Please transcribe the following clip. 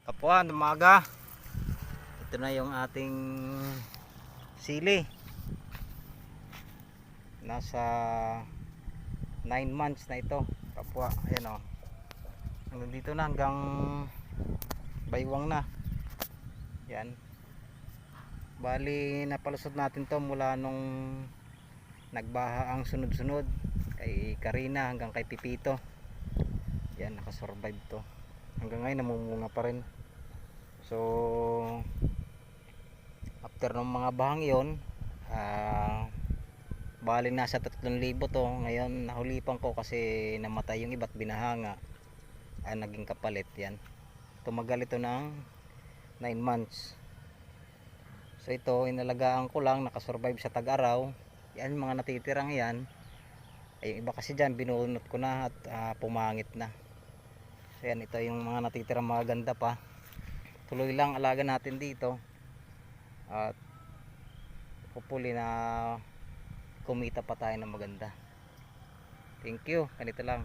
Kapuan, umaga. Ito na yung ating sili. Nasa 9 months na ito. Kapwa, ayan o. Hanggang dito na, hanggang baywang na. Yan. Bali, napalusot natin to mula nung nagbaha ang sunod-sunod. Kay Karina hanggang kay Pipito. Yan, nakasurvive to. Hanggang ngayon namumunga pa rin. So after ng mga bahang yon, bali nasa 3,000 to. Ngayon nahulipan ko kasi namatay yung iba't binahanga, naging kapalit. Yan, tumagal ito ng 9 months. So ito inalagaan ko lang, nakasurvive sa tag-araw. Yan, mga natitirang yan ay yung iba kasi dyan binunot ko na at pumangit na. So yan, ito yung mga natitirang maganda pa. Tuloy lang alaga natin dito at hopefully na kumita pa tayo ng maganda. Thank you, ganito lang.